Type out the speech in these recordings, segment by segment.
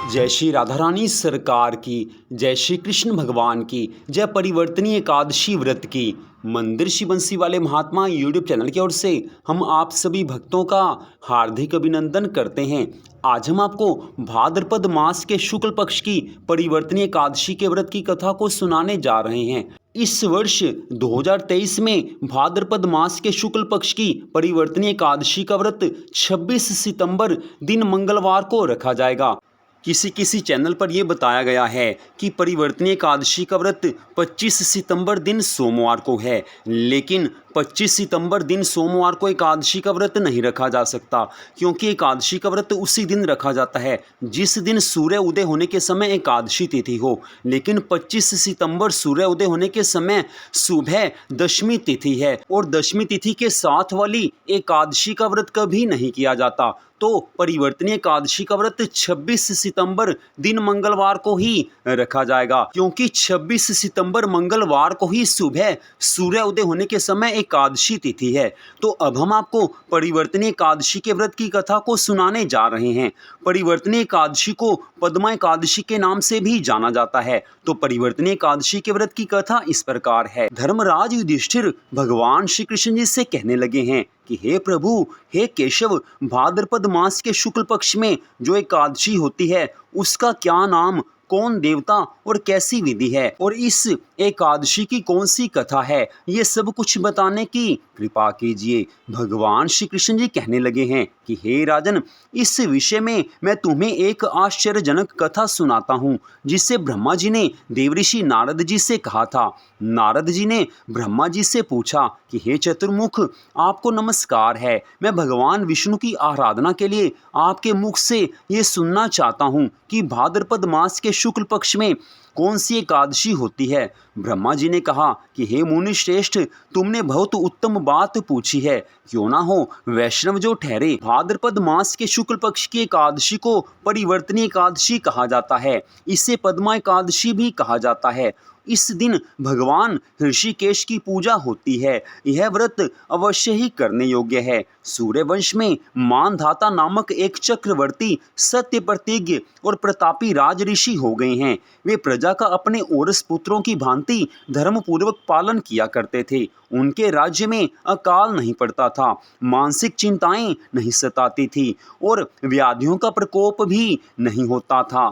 जय श्री राधा रानी सरकार की, जय श्री कृष्ण भगवान की, जय परिवर्तनी एकादशी व्रत की। मंदिर श्री बंसी वाले महात्मा यूट्यूब चैनल की ओर से हम आप सभी भक्तों का हार्दिक अभिनंदन करते हैं। आज हम आपको भाद्रपद मास के शुक्ल पक्ष की परिवर्तनी एकादशी के व्रत की कथा को सुनाने जा रहे हैं। इस वर्ष 2023 में भाद्रपद मास के शुक्ल पक्ष की परिवर्तनी एकादशी का व्रत 26 सितंबर दिन मंगलवार को रखा जाएगा। किसी चैनल पर यह बताया गया है कि परिवर्तनी एकादशी का व्रत 25 सितंबर दिन सोमवार को है, लेकिन 25 सितंबर दिन सोमवार को एकादशी का व्रत नहीं रखा जा सकता, क्योंकि एकादशी का व्रत उसी दिन रखा जाता है जिस दिन सूर्य उदय होने के समय एकादशी तिथि हो। लेकिन 25 सितंबर सूर्य उदय होने के समय सुबह दशमी तिथि है और दशमी तिथि के साथ वाली एकादशी का व्रत कभी नहीं किया जाता। तो परिवर्तनी एकादशी का व्रत 26 सितंबर दिन मंगलवार को ही रखा जाएगा, क्योंकि 26 सितंबर मंगलवार को ही सुबह सूर्य उदय होने के समय एकादशी तिथि है। तो अब हम आपको परिवर्तनी एकादशी के व्रत की कथा को सुनाने जा रहे हैं। परिवर्तनी एकादशी को पद्मा एकादशी के नाम से भी जाना जाता है। तो परिवर्तनी एकादशी के व्रत की कथा इस प्रकार है। धर्मराज युधिष्ठिर भगवान श्री कृष्ण जी से कहने लगे हैं कि हे प्रभु, हे केशव, भाद्रपद मास के शुक्ल पक्ष में जो एकादशी होती है उसका क्या नाम, कौन देवता और कैसी विधि है, और इस एकादशी की कौन सी कथा है, ये सब कुछ बताने की कृपा कीजिए। भगवान श्री कृष्ण जी कहने लगे हैं कि हे राजन, इस विषय में मैं तुम्हें एक आश्चर्यजनक कथा सुनाता हूँ, जिसे ब्रह्मा जी ने देवऋषि नारद जी से कहा था। नारद जी ने ब्रह्मा जी से पूछा कि हे चतुर्मुख, आपको नमस्कार है। मैं भगवान विष्णु की आराधना के लिए आपके मुख से ये सुनना चाहता हूँ कि भाद्रपद मास के शुक्ल पक्ष में कौन सी एकादशी होती है। ब्रह्मा जी ने कहा कि हे मुनि श्रेष्ठ, तुमने बहुत उत्तम बात पूछी है। क्यों ना हो वैष्णव जो ठहरे। भाद्रपद मास के शुक्ल पक्ष की एकादशी को परिवर्तनी एकादशी कहा जाता है। इसे पद्मा एकादशी भी कहा जाता है। इस दिन भगवान ऋषिकेश की पूजा होती है। यह व्रत अवश्य ही करने योग्य है। सूर्यवंश में मानधाता नामक एक चक्रवर्ती सत्य प्रतिज्ञ और प्रतापी राज ऋषि हो गए हैं। वे प्रजा का अपने औरस पुत्रों की भांति धर्मपूर्वक पालन किया करते थे। उनके राज्य में अकाल नहीं पड़ता था, मानसिक चिंताएं नहीं सताती थी और व्याधियों का प्रकोप भी नहीं होता था।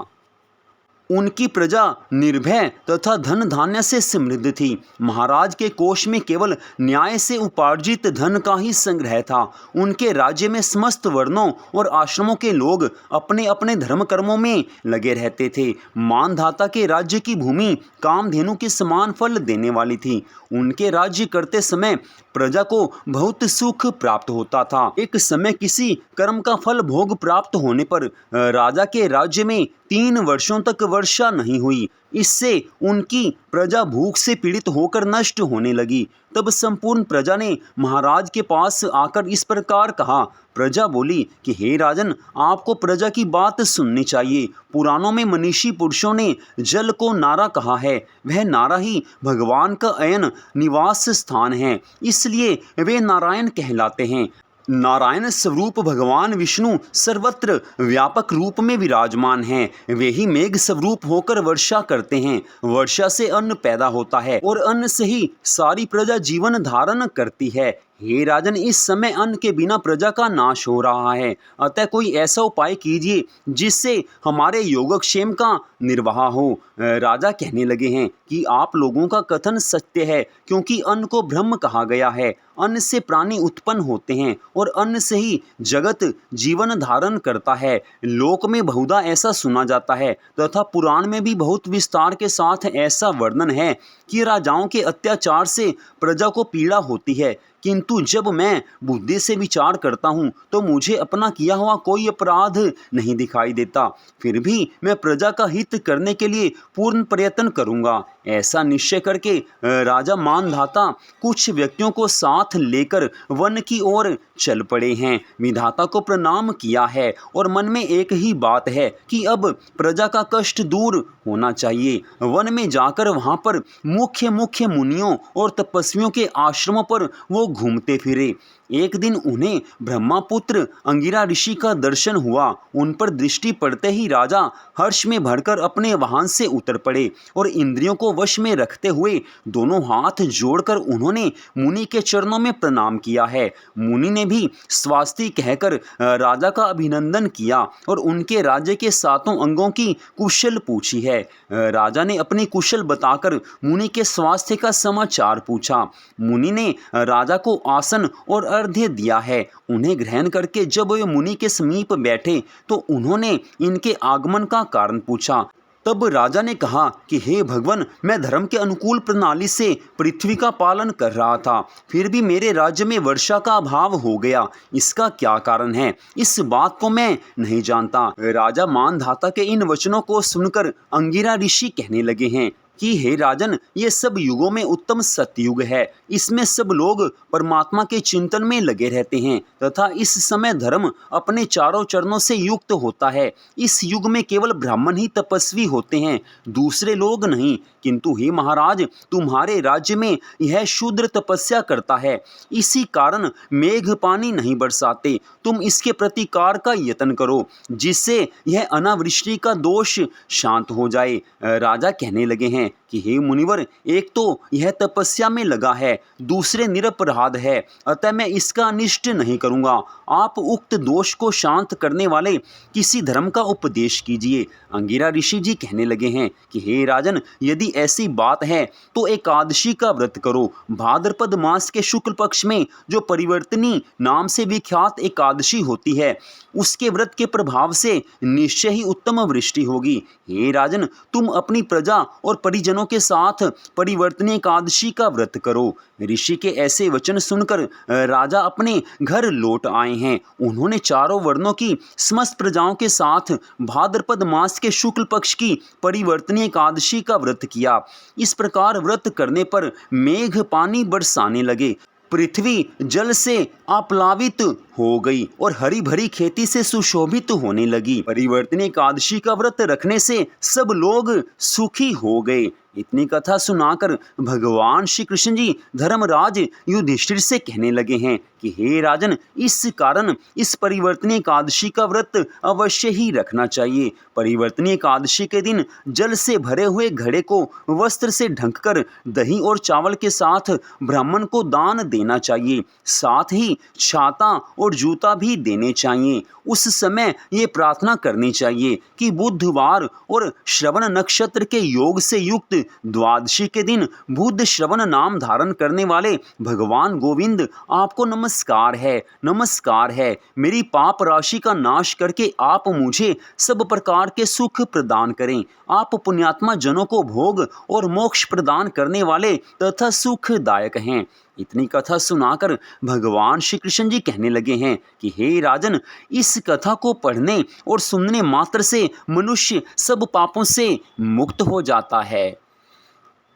उनकी प्रजा निर्भय तथा धन धान्य से समृद्ध थी। महाराज के कोष में केवल न्याय से उपार्जित धन का ही संग्रह था। उनके राज्य में समस्त वर्णों और आश्रमों के लोग अपने अपने धर्म कर्मों में लगे रहते थे। मानधाता के राज्य की भूमि कामधेनु के समान फल देने वाली थी। उनके राज्य करते समय प्रजा को बहुत सुख प्राप्त होता था। एक समय किसी कर्म का फल भोग प्राप्त होने पर राजा के राज्य में 3 वर्षों तक वर्षा नहीं हुई। इससे उनकी प्रजा भूख से पीड़ित होकर नष्ट होने लगी। तब संपूर्ण प्रजा ने महाराज के पास आकर इस प्रकार कहा। प्रजा बोली कि हे राजन, आपको प्रजा की बात सुननी चाहिए। पुराणों में मनीषी पुरुषों ने जल को नारा कहा है। वह नारा ही भगवान का अयन निवास स्थान है, इसलिए वे नारायण कहलाते हैं। नारायण स्वरूप भगवान विष्णु सर्वत्र व्यापक रूप में विराजमान हैं। वे ही मेघ स्वरूप होकर वर्षा करते हैं। वर्षा से अन्न पैदा होता है और अन्न से ही सारी प्रजा जीवन धारण करती है। हे राजन, इस समय अन्न के बिना प्रजा का नाश हो रहा है, अतः कोई ऐसा उपाय कीजिए जिससे हमारे योगक्षेम का निर्वाह हो। राजा कहने लगे हैं कि आप लोगों का कथन सत्य है, क्योंकि अन्न को ब्रह्म कहा गया है। अन्न से प्राणी उत्पन्न होते हैं और अन्न से ही जगत जीवन धारण करता है। लोक में बहुधा ऐसा सुना जाता है तथा पुराण में भी बहुत विस्तार के साथ ऐसा वर्णन है कि राजाओं के अत्याचार से प्रजा को पीड़ा होती है, किंतु जब मैं बुद्धि से विचार करता हूँ तो मुझे अपना किया हुआ कोई अपराध नहीं दिखाई देता। फिर भी मैं प्रजा का हित करने के लिए पूर्ण प्रयत्न करूँगा। ऐसा निश्चय करके राजा मानधाता कुछ व्यक्तियों को साथ लेकर वन की ओर चल पड़े हैं। विधाता को प्रणाम किया है और मन में एक ही बात है कि अब प्रजा का कष्ट दूर होना चाहिए। वन में जाकर वहाँ पर मुख्य मुनियों और तपस्वियों के आश्रमों पर वो घूमते फिरे। एक दिन उन्हें ब्रह्मपुत्र अंगिरा ऋषि का दर्शन हुआ। उन पर दृष्टि पड़ते ही राजा हर्ष में भरकर अपने वाहन से उतर पड़े और इंद्रियों को वश में रखते हुए दोनों हाथ जोड़कर उन्होंने मुनि के चरणों में प्रणाम किया है। मुनि ने भी स्वास्ति कहकर राजा का अभिनंदन किया और उनके राज्य के सातों अंगों की कुशल पूछी है। राजा ने अपनी कुशल बताकर मुनि के स्वास्थ्य का समाचार पूछा। मुनि ने राजा को आसन और अर्घ्य दिया है। उन्हें ग्रहण करके जब वे मुनि के समीप बैठे तो उन्होंने इनके आगमन का कारण पूछा। तब राजा ने कहा कि हे भगवान, मैं धर्म के अनुकूल प्रणाली से पृथ्वी का पालन कर रहा था, फिर भी मेरे राज्य में वर्षा का अभाव हो गया। इसका क्या कारण है, इस बात को मैं नहीं जानता। राजा मानधाता के इन वचनों को सुनकर अंगिरा ऋषि कहने लगे हैं कि हे राजन, ये सब युगों में उत्तम सतयुग है। इसमें सब लोग परमात्मा के चिंतन में लगे रहते हैं तथा इस समय धर्म अपने चारों चरणों से युक्त होता है। इस युग में केवल ब्राह्मण ही तपस्वी होते हैं, दूसरे लोग नहीं। किंतु हे महाराज, तुम्हारे राज्य में यह शूद्र तपस्या करता है, इसी कारण मेघ पानी नहीं बरसाते। तुम इसके प्रतिकार का यत्न करो, जिससे यह अनावृष्टि का दोष शांत हो जाए। राजा कहने लगे हैं कि हे मुनिवर, एक तो यह तपस्या में लगा है, दूसरे निरपराध है, अतः मैं इसका अनिष्ट नहीं करूँगा। आप उक्त दोष को शांत करने वाले किसी धर्म का उपदेश कीजिए। अंगिरा ऋषि जी कहने लगे हैं कि हे राजन, यदि ऐसी बात है तो एकादशी का व्रत करो। भाद्रपद मास के शुक्ल पक्ष में जो परिवर्तनी नाम से विख्यात एकादशी होती है, उसके व्रत के प्रभाव से निश्चय ही उत्तम वृष्टि होगी। हे राजन, तुम अपनी प्रजा और परिजनों के साथ परिवर्तनी एकादशी का व्रत करो। ऋषि के ऐसे वचन सुनकर राजा अपने घर लौट आए हैं। उन्होंने चारों वर्णों की समस्त प्रजाओं के साथ भाद्रपद मास के शुक्ल पक्ष की परिवर्तनी एकादशी का व्रत किया। इस प्रकार व्रत करने पर मेघ पानी बरसाने लगे, पृथ्वी जल से आप्लावित हो गई और हरी भरी खेती से सुशोभित होने लगी। परिवर्तनी एकादशी का व्रत रखने से सब लोग सुखी हो गए। इतनी कथा सुनाकर भगवान श्री कृष्ण जी धर्मराज युधिष्ठिर से कहने लगे हैं कि हे राजन, इस कारण इस परिवर्तनी एकादशी का व्रत अवश्य ही रखना चाहिए। परिवर्तनी एकादशी के दिन जल से भरे हुए घड़े को वस्त्र से ढककर दही और चावल के साथ ब्राह्मण को दान देना चाहिए। साथ ही छाता और जूता भी देने चाहिए। उस समय ये प्रार्थना करनी चाहिए कि बुधवार और श्रवण नक्षत्र के योग से युक्त द्वादशी के दिन बुध श्रवण नाम धारण करने वाले भगवान गोविंद आपको नमस्कार है, नमस्कार है। मेरी पाप राशि का नाश करके आप मुझे सब प्रकार के सुख प्रदान करें। आप पुण्यात्मा जनों को भोग और मोक्ष प्रदान करने वाले तथा सुखदायक हैं। इतनी कथा सुनाकर भगवान श्री कृष्ण जी कहने लगे हैं कि हे राजन, इस कथा को पढ़ने और सुनने मात्र से मनुष्य सब पापों से मुक्त हो जाता है।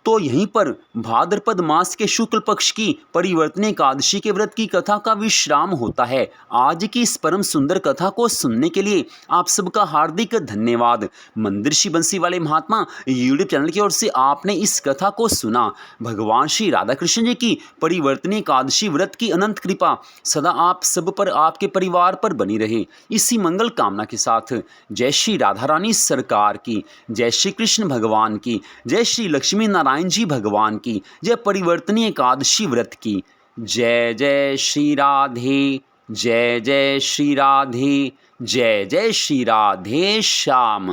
तो यहीं पर भाद्रपद मास के शुक्ल पक्ष की परिवर्तनी एकादशी के व्रत की कथा का विश्राम होता है। आज की इस परम सुंदर कथा को सुनने के लिए आप सबका हार्दिक धन्यवाद। मंदिर श्री बंसी वाले महात्मा यूट्यूब चैनल की ओर से आपने इस कथा को सुना। भगवान श्री राधा कृष्ण जी की परिवर्तनी एकादशी व्रत की अनंत कृपा सदा आप सब पर, आपके परिवार पर बनी रहे, इसी मंगल कामना के साथ जय श्री राधा रानी सरकार की, जय श्री कृष्ण भगवान की, जय श्री लक्ष्मी नारायण जी भगवान की, जय परिवर्तनी एकादशी व्रत की। जय जय श्री राधे, जय जय श्री राधे, जय जय श्री राधे श्याम।